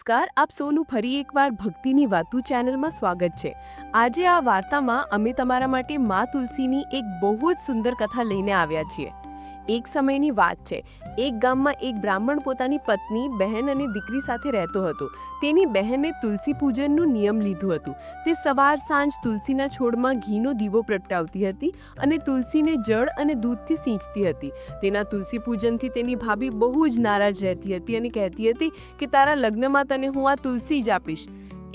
નમસ્કાર, આપ સૌનું ફરી એકવાર ભક્તિની વાતું ચેનલમાં સ્વાગત છે। આજે આ વાર્તામાં અમે તમારા માટે મા તુલસીની એક બહુ જ સુંદર કથા લઈને આવ્યા છીએ। એક સમયની વાત છે। એક ગામમાં એક બ્રાહ્મણ પોતાની પત્ની, બહેન અને દીકરી સાથે રહેતો હતો। તેની બહેને તુલસી પૂજનનું નિયમ લીધું હતું। તે સવાર સાંજ તુલસીના છોડમાં ઘીનો દીવો પ્રગટાવતી હતી અને તુલસીને જળ અને દૂધથી સિંચતી હતી। તેના તુલસી પૂજનથી તેની ભાભી બહુ જ નારાજ રહેતી હતી અને કહેતી હતી કે તારા લગ્નમાં તને હું આ તુલસી જ આપીશ।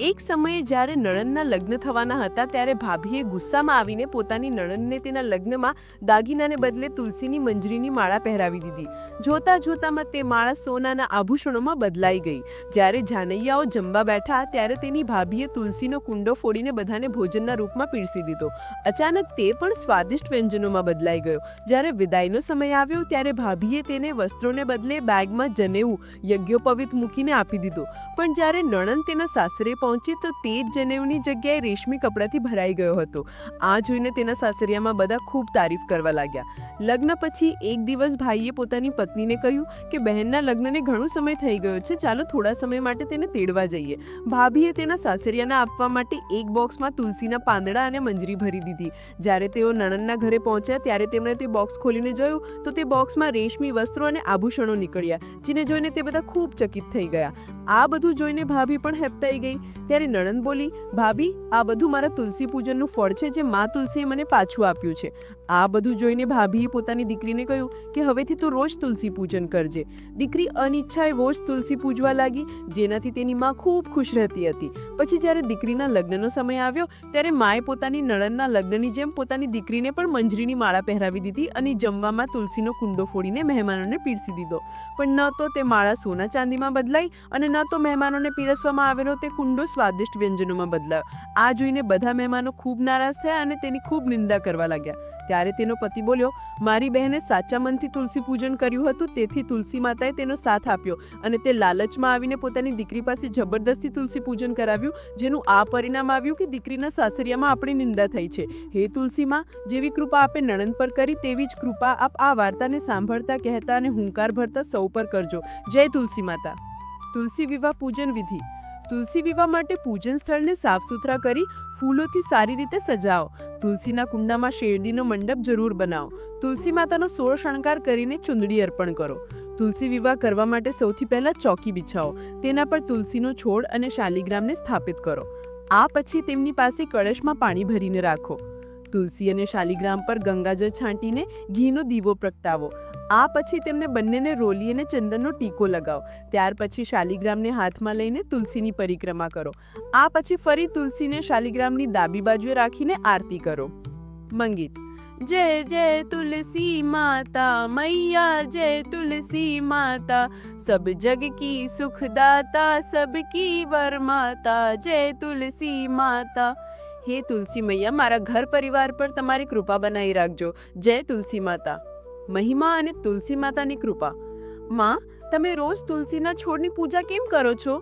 એક સમયે જ્યારે નણંદના લગ્ન થવાના હતા ત્યારે ભાભીએ ગુસ્સામાં આવીને પોતાની નણંદને તેના લગ્નમાં દાગીનાને બદલે તુલસીની મંજરીની માળા પહેરાવી દીધી। જોતા જોતામાં તે માળા સોનાના આભૂષણોમાં બદલાઈ ગઈ। જ્યારે જાનૈયાઓ જમવા બેઠા ત્યારે તેની ભાભીએ તુલસીનો કુંડો ફોડીને બધાને ભોજનના રૂપમાં પીરસી દીધો। અચાનક તે પણ સ્વાદિષ્ટ વ્યંજનોમાં બદલાઈ ગયો। જ્યારે વિદાયનો સમય આવ્યો ત્યારે ભાભીએ તેને વસ્ત્રોને બદલે બેગમાં જનેવું યજ્ઞોપવિત મૂકીને આપી દીધો। પણ જ્યારે નણંદ તેના સાસરે પહોંચી તો તે જ જનેવની જગ્યાએ રેશમી કપડાથી ભરાઈ ગયો હતો। આ જોઈને તેના સાસરિયામાં બધા ખૂબ તારીફ કરવા લાગ્યા। લગ્ન પછી એક દિવસ ભાઈએ પોતાની પત્નીને કહ્યું કે બહેનના લગ્નને ઘણો સમય થઈ ગયો છે, ચાલો થોડા સમય માટે તેને તેડવા જઈએ। ભાભીએ તેના સાસરિયાને આપવા માટે એક બોક્સમાં તુલસીના પાંદડા અને મંજરી ભરી દીધી। જ્યારે તેઓ નણંદના ઘરે પહોંચ્યા ત્યારે તેમણે તે બોક્સ ખોલીને જોયું તો તે બોક્સમાં રેશમી વસ્ત્રો અને આભૂષણો નીકળ્યા, જેને જોઈને તે બધા ખૂબ ચકિત થઈ ગયા। આ બધું જોઈને ભાભી પણ હેપતાઈ ગઈ। ત્યારે નણંદ બોલી, ભાભી, આ બધું મારા તુલસી પૂજનનું ફળ છે જે મા તુલસીએ મને પાછું આપ્યું છે। આ બધું જોઈને ભાભીએ પોતાની દીકરીને કહ્યું કે હવેથી તું રોજ તુલસી પૂજન કરજે। દીકરી અનિચ્છાએ રોજ તુલસી પૂજવા લાગી, જેનાથી તેની મા ખૂબ ખુશ રહેતી હતી। પછી જ્યારે દીકરીના લગ્નનો સમય આવ્યો ત્યારે માએ પોતાની નણંદના લગ્નની જેમ પોતાની દીકરીને પણ મંજરીની માળા પહેરાવી દીધી અને જમવામાં તુલસીનો કુંડો ફોડીને મહેમાનોને પીરસી દીધો। પણ ન તો તે માળા સોના ચાંદીમાં બદલાઈ અને ન તો મહેમાનોને પીરસવામાં આવેલો તે કુંડો સ્વાદિષ્ટ વ્યંજનોમાં બદલાયો। આ જોઈને બધા મહેમાનો ખૂબ નારાજ થયા અને તેની ખૂબ નિંદા કરવા લાગ્યા। ત્યારે તેનો પતિ બોલ્યો, મારી બહેને સાચા મનથી તુલસી પૂજન કર્યું હતું, તેથી તુલસી માતાએ તેનો સાથ આપ્યો અને તે લાલચમાં આવીને પોતાની દીકરી પાસે જબરદસ્તી તુલસી પૂજન કરાવ્યું, જેનું આ પરિણામ આવ્યું કે દીકરીના સાસરિયામાં આપણી નિંદા થઈ છે। હે તુલસી માં, જેવી કૃપા આપે નણંદ પર કરી તેવી જ કૃપા આપ આ વાર્તાને સાંભળતા, કહેતા અને હુંકાર ભરતા સૌ પર કરજો। જય તુલસી માતા। તુલસી વિવાહ પૂજન વિધિ। તુલસી વિવાહ માટે પૂજન સ્થળને સાફ સુથરા કરી ફૂલોથી સારી રીતે સજાવો। તુલસીના કુંડામાં શેરડીનો મંડપ જરૂર બનાવો। તુલસી માતાનો 16 શણગાર કરીને ચુંદડી અર્પણ કરો। તુલસી વિવાહ કરવા માટે સૌથી પહેલા ચોકી બિછાવો, તેના પર તુલસીનો છોડ અને શાલિગ્રામને સ્થાપિત કરો। આ પછી તેમની પાસે કળશમાં પાણી ભરીને રાખો। તુલસી અને શાલિગ્રામ પર ગંગાજળ છાંટીને ઘીનો દીવો પ્રગટાવો। આ પછી તેમને બંનેને રોલી અને ચંદનનો ટીકો લગાવો। ત્યાર પછી શાલિગ્રામને હાથમાં લઈને તુલસીની પરિક્રમા કરો। આ પછી ફરી તુલસીને શાલિગ્રામની ડાબી બાજુએ રાખીને આરતી કરો। મંગીત। જય જય તુલસી માતા મૈયા, જય તુલસી માતા, સબ જગ કી સુખદાતા, સબકી વરમાતા, જય તુલસી માતા। હે તુલસી મૈયા, મારા ઘર પરિવાર પર તમારી કૃપા બનાવી રાખજો। જય તુલસી માતા। મહિમા અને તુલસી માતાની કૃપા। માં, તમે રોજ તુલસીના છોડની પૂજા કેમ કરો છો?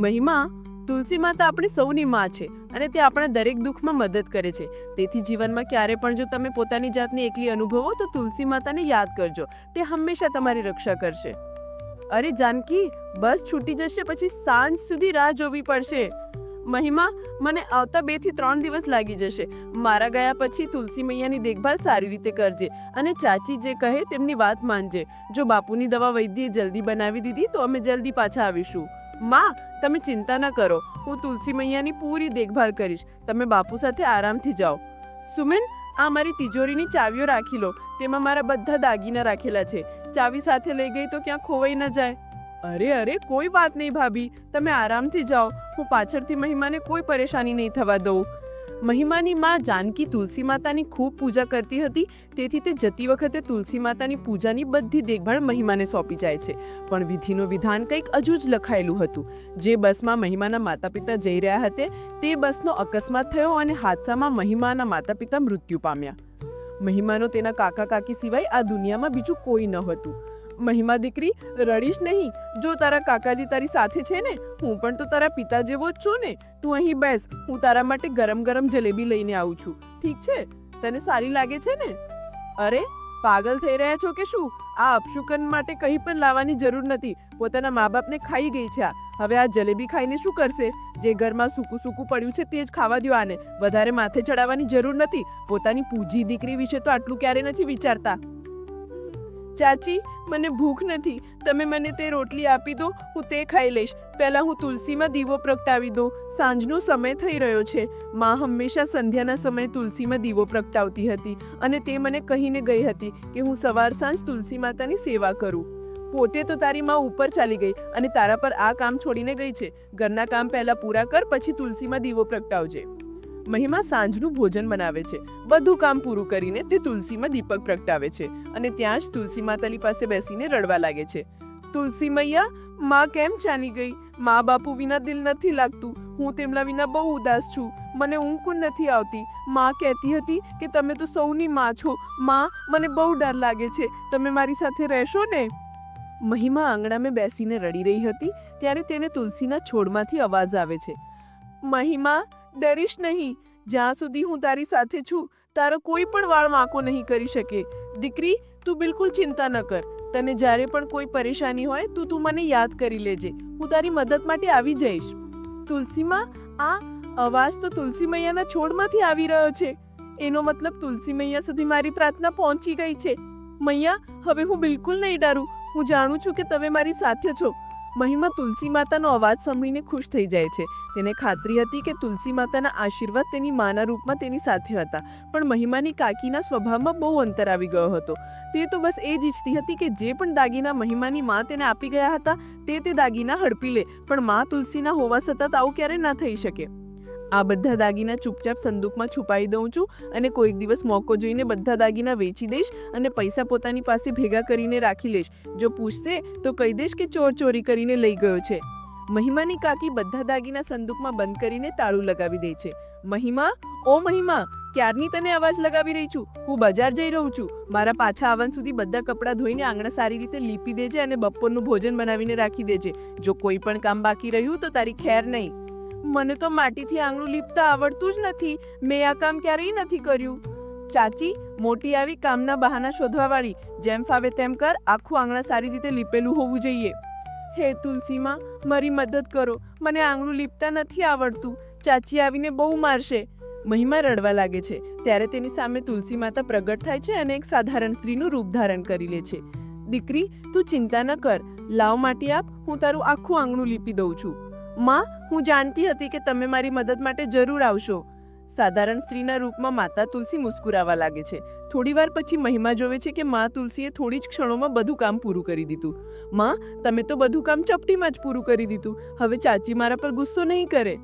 મહિમા, તુલસી માતા આપણી સૌની માં છે અને તે આપણા દરેક દુઃખમાં મદદ કરે છે। તેથી જીવનમાં ક્યારે પણ જો તમે પોતાની જાતને એકલી અનુભવો તો તુલસી માતાને યાદ કરજો, તે હંમેશા તમારી રક્ષા કરશે। અરે જાનકી, બસ છૂટી જશે પછી સાંજ સુધી રાહ જોવી પડશે। મહિમા, મને આવતા 2 થી 3 દિવસ લાગી જશે। મારા ગયા પછી તુલસી મૈયાની દેખભાલ સારી રીતે કરજે અને ચાચી જે કહે તેમની વાત માનજે। જો બાપુની દવા વૈદ્યએ જલ્દી બનાવી દીધી તો અમે જલ્દી પાછા આવીશું। માં, તમે ચિંતા ન કરો, હું તુલસી મૈયાની પૂરી દેખભાળ કરીશ। તમે બાપુ સાથે આરામથી જાઓ। સુમિન, આ મારી તિજોરીની ચાવીઓ રાખી લો, તેમાં મારા બધા દાગીના રાખેલા છે। ચાવી સાથે લઈ ગઈ તો ક્યાં ખોવાઈ ન જાય। અરે અરે, કોઈ વાત નહીં ભાભી, તમે આરામથી જાઓ, હું પાછળથી મહિમાને કોઈ પરેશાની નહીં થવા દઉં। મહિમાની માં જાનકી તુલસી માતાની ખૂબ પૂજા કરતી હતી, તેથી તે જતી વખતે તુલસી માતાની પૂજાની બધી દેખભાળ મહિમાને સોંપી જાય છે। પણ વિધિનો વિધાન કંઈક હજુ જ લખાયેલું હતું। જે બસમાં મહિમાના માતા પિતા જઈ રહ્યા હતા તે બસનો અકસ્માત થયો અને હાદસામાં મહિમાના માતા પિતા મૃત્યુ પામ્યા। મહિમાનો તેના કાકા કાકી સિવાય આ દુનિયામાં બીજું કોઈ ન હતું। મહિમા દીકરી, રડીશ નહીં, જો તારા કાકાજી તારી સાથે છે ને, હું પણ તો તારા પિતા જેવો જ છું ને। તું અહીં બેસ, હું તારા માટે ગરમ ગરમ જલેબી લઈને આવું છું, ઠીક છે? તને સારી લાગે છે ને? અરે, પાગલ થઈ રહ્યા છો કે શું? આ અપશુકન માટે કંઈ પણ લાવવાની જરૂર નથી. પોતાના મા બાપને ખાઈ ગઈ છે. હવે આ જલેબી ખાઈને શું કરશે? જે ઘરમાં સૂકું સૂકું પડ્યું છે તે જ ખાવા દો આને. વધારે માથે ચડાવવાની જરૂર નથી. પોતાની પૂજી દીકરી વિશે તો આટલું ક્યારે નથી વિચારતા. ચાચી, મને ભૂખ નથી. તમે મને તે રોટલી આપી દો, હું તે ખાઈ લઈશ. પહેલાં હું તુલસીમાં દીવો પ્રગટાવી દઉં. સાંજનો સમય થઈ રહ્યો છે. માં હંમેશા સંધ્યાના સમયે તુલસીમાં દીવો પ્રગટાવતી હતી અને તે મને કહીને ગઈ હતી કે હું સવાર સાંજ તુલસી માતાની સેવા કરું. પોતે તો તારી માં ઉપર ચાલી ગઈ અને તારા પર આ કામ છોડીને ગઈ છે. ઘરના કામ પહેલાં પૂરા કર, પછી તુલસીમાં દીવો પ્રગટાવજે. મહિમા સાંજનું ભોજન બનાવે છે. બધું કામ પૂરું કરીને તે તુલસીમાં દીપક પ્રગટાવે છે અને ત્યાં જ તુલસી માતાની પાસે બેસીને રડવા લાગે છે. તુલસી મૈયા, માં કેમ ચાલી ગઈ? મા બાપુ વિના દિલ નથી લાગતું. હું તેમના વિના બહુ ઉદાસ છું. મને ઊંઘ પણ નથી આવતી. માં કહેતી હતી કે તમે તો સૌની માં છો. માં, મને બહુ ડર લાગે છે. તમે મારી સાથે રહેશો ને? મહિમા આંગણામાં બેસીને રડી રહી હતી ત્યારે તેને તુલસીના છોડમાંથી અવાજ આવે છે. મહિમા, ડરીશ નહીં. જ્યાં સુધી હું તારી સાથે છું તારો કોઈ પણ વાળ વાંકો નહીં કરી શકે. દીકરી, તું બિલકુલ ચિંતા ન કર. તને જ્યારે પણ કોઈ પરેશાની હોય તું મને યાદ કરી લેજે. હું તારી મદદ માટે આવી જઈશ. તુલસીમાં, આ અવાજ તો તુલસી મૈયાના છોડમાંથી આવી રહ્યો છે. એનો મતલબ તુલસી મૈયા સુધી મારી પ્રાર્થના પહોંચી ગઈ છે. મૈયા, હવે હું બિલકુલ નહીં ડરું. હું જાણું છું કે તમે મારી સાથે છો. મહિમા તુલસી માતાનો અવાજ સાંભળીને ખુશ થઈ જાય છે. તેને ખાતરી હતી કે તુલસી માતાના આશીર્વાદ તેની માના રૂપમાં તેની સાથે હતા. પણ મહિમાની કાકીના સ્વભાવમાં બહુ અંતર આવી ગયો હતો. તે તો બસ એ જ ઈચ્છતી હતી કે જે પણ દાગીના મહિમાની માં તેને આપી ગયા હતા તે દાગીના હડપી લે. પણ માં તુલસીના હોવા છતાં આવું ક્યારે ના થઈ શકે. આ બધા દાગીના ચૂપચાપ સંદૂકમાં છુપાઈ દઉં છું અને કોઈક દિવસ મોકો જોઈને બધા દાગીના વેચી દઈશ અને પૈસા પોતાની પાસે ભેગા કરીને રાખી લઈશ. જો પૂછશે તો કહી દઈશ કે ચોર ચોરી કરીને લઈ ગયો છે. મહિમાની કાકી બધા દાગીના સંદૂકમાં બંધ કરીને તાળું લગાવી દે છે. મહિમા, ઓ મહિમા, ક્યારની તને અવાજ લગાવી રહી છું. હું બજાર જઈ રહું છું. મારા પાછા આવવા સુધી બધા કપડાં ધોઈને આંગણા સારી રીતે લીપી દેજે અને બપોરનું ભોજન બનાવીને રાખી દેજે. જો કોઈ પણ કામ બાકી રહ્યું તો તારી ખેર નહીં. મને તો માટીથી આંગણું લીપતા આવડતું જ નથી. મેં આ કામ ક્યારેય નથી કર્યું. ચાચી, મોટી આવી કામના બહાના શોધવાવાળી. જેમ ફાવે તેમ કર. આખું આંગણા સારી રીતે લીપેલું હોવું જોઈએ. હે તુલસીમાં, મારી મદદ કરો. મને આંગણું લીપતા નથી આવડતું. ચાચી આવીને બહુ મારશે. મહિમા રડવા લાગે છે ત્યારે તેની સામે તુલસી માતા પ્રગટ થાય છે અને એક સાધારણ સ્ત્રીનું રૂપ ધારણ કરી લે છે. દીકરી, તું ચિંતા ન કર. લાવ માટી આપ, હું તારું આખું આંગણું લીપી દઉં છું. માં, હું જાણતી હતી કે તમે મારી મદદ માટે જરૂર આવશો. સાધારણ સ્ત્રીના રૂપમાં માતા તુલસી મુસ્કુરાવા લાગે છે. થોડીવાર પછી મહિમા જોવે છે કે મા તુલસીએ થોડી જ ક્ષણોમાં બધું કામ પૂરું કરી દીધું. માં, તમે તો બધું કામ ચપટીમાં જ પૂરું કરી દીધું. હવે ચાચી મારા પર ગુસ્સો નહીં કરે.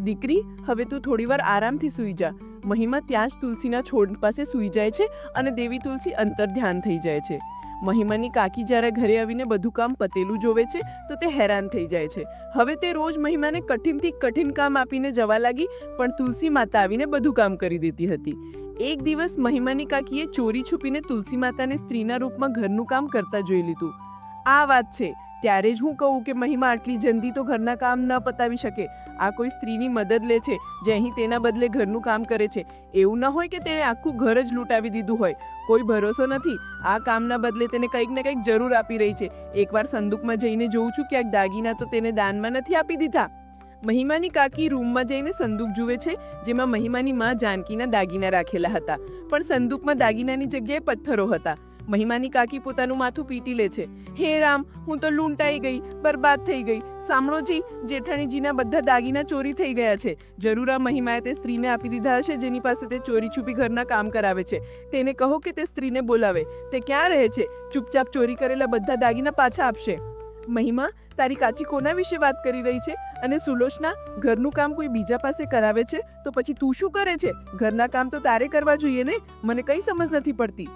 દીકરી, હવે તું થોડીવાર આરામથી સૂઈ જા. મહિમા ત્યાં જ તુલસીના છોડ પાસે સૂઈ જાય છે અને દેવી તુલસી અંતર ધ્યાન થઈ જાય છે. મહિમાની કાકી જ્યારે ઘરે આવીને બધું કામ પતેલું જોવે છે તો તે હેરાન થઈ જાય છે. હવે તે રોજ મહિમાને કઠિનથી કઠિન કામ આપીને જવા લાગી, પણ તુલસી માતા આવીને બધું કામ કરી દેતી હતી. એક દિવસ મહિમાની કાકીએ ચોરી છુપીને તુલસી માતાને સ્ત્રીના રૂપમાં ઘરનું કામ કરતા જોઈ લીધું. આ વાત છે ત્યારે જ હું કહું કે મહિમા આટલી જલ્દી તો ઘરના કામ ન પતાવી શકે. આ કોઈ સ્ત્રીની મદદ લે છે જે અહીં તેના બદલે ઘરનું કામ કરે છે. એવું ન હોય કે તેણે આખું ઘર જ લૂંટાવી દીધું હોય. કોઈ ભરોસો નથી. આ કામના બદલે તેને કંઈક ને કંઈક જરૂર આપી રહી છે. એકવાર સંદૂકમાં જઈને જોઉં છું ક્યાંક દાગીના તો તેને દાનમાં નથી આપી દીધા. મહિમાની કાકી રૂમમાં જઈને સંદૂક જુએ છે જેમાં મહિમાની માં જાનકીના દાગીના રાખેલા હતા, પણ સંદૂકમાં દાગીનાની જગ્યાએ પથ્થરો હતા. મહિમાની કાકી પોતાનું માથું પીટી લે છે. હે રામ, હું તો લૂંટાઈ ગઈ, બરબાદ થઈ ગઈ. સાંભળોજી, જેઠાણીજીના બધા દાગીના ચોરી થઈ ગયા છે. જરૂર આ મહિમાએ તે સ્ત્રીને આપી દીધા હશે જેની પાસે તે ચોરી છુપી ઘરના કામ કરાવે છે. તેને કહો કે તે સ્ત્રીને બોલાવે. તે ક્યાં રહે છે? ચૂપચાપ ચોરી કરેલા બધા દાગીના પાછા આપશે. મહિમા, તારી કાચી કોના વિશે વાત કરી રહી છે? અને સુલોચના, ઘરનું કામ કોઈ બીજા પાસે કરાવે છે તો પછી તું શું કરે છે? ઘરના કામ તો તારે કરવા જોઈએ ને. મને કઈ સમજ નથી પડતી.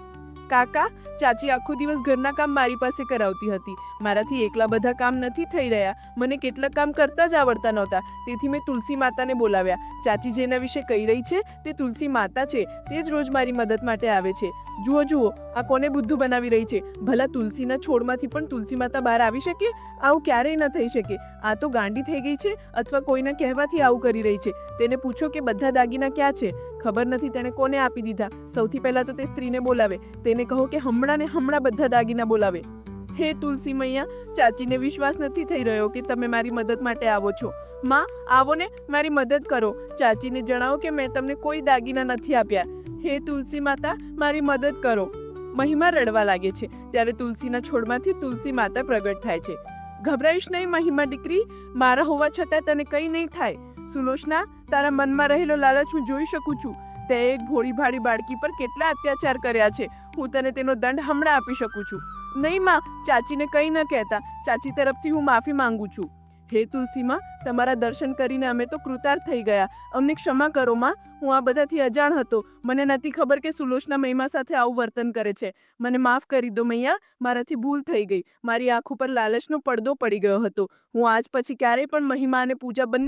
કાકા, ચાચી આખો દિવસ ઘરના કામ મારી પાસે કરાવતી હતી. મારાથી એકલા બધા કામ નથી થઈ રહ્યા. મને કેટલાક કામ કરતા જ આવડતા નહોતા. તેથી મેં તુલસી માતાને બોલાવ્યા. ચાચી જેના વિશે કહી રહી છે તે તુલસી માતા છે. તે જ રોજ મારી મદદ માટે આવે છે. જુઓ જુઓ, આ કોને બુદ્ધુ બનાવી રહી છે? ભલા તુલસીના છોડમાંથી પણ તુલસી માતા બહાર આવી શકે? આવું ક્યારેય ન થઈ શકે. આ તો ગાંડી થઈ ગઈ છે અથવા કોઈના કહેવાથી આવું કરી રહી છે. તેને પૂછો કે બધા દાગીના ક્યાં છે. ખબર નથી તેણે કોને આપી દીધા. સૌથી પહેલા તો તે સ્ત્રીને બોલાવે. તેને કહો કે હમણાં ને હમણાં બધા દાગીના બોલાવે. હે તુલસી મૈયા, ચાચીને વિશ્વાસ નથી થઈ રહ્યો કે તમે મારી મદદ માટે આવો છો. માં, આવો ને, મારી મદદ કરો. ચાચીને જણાવો કે મેં તમને કોઈ દાગીના નથી આપ્યા. હે તુલસી માતા, મારી મદદ કરો. મહિમા રડવા લાગે છે. ત્યારે તુલસીના છોડમાંથી તુલસી માતા પ્રગટ થાય છે. ગભરાઈશ નહીં મહિમા દીકરી, મારા હોવા છતાં તને કંઈ નહીં થાય. સુલોચના, તારા મનમાં રહેલો લાલચ હું જોઈ શકું છું. તે એક ભોળી ભાળી બાળકી પર કેટલા અત્યાચાર કર્યા છે. હું તને તેનો દંડ હમણાં આપી શકું છું. નહીં માં, ચાચીને કંઈ ન કહેતા. ચાચી તરફથી હું માફી માંગુ છું. હે તુલસીમાં, તમારા દર્શન કરીને અમે તો કૃતાર્થ થઈ ગયા. અમને ક્ષમા કરો માં, હું આ બધાથી અજાણ હતો. મને નથી ખબર કે સુલોચના મહિમા સાથે આવું વર્તન કરે છે. મને માફ કરી દો મૈયા, મારાથી ભૂલ થઈ ગઈ. મારી આંખ ઉપર લાલચનો પડદો પડી ગયો હતો. હું આજ પછી ક્યારેય પણ મહિમા અને પૂજા બંને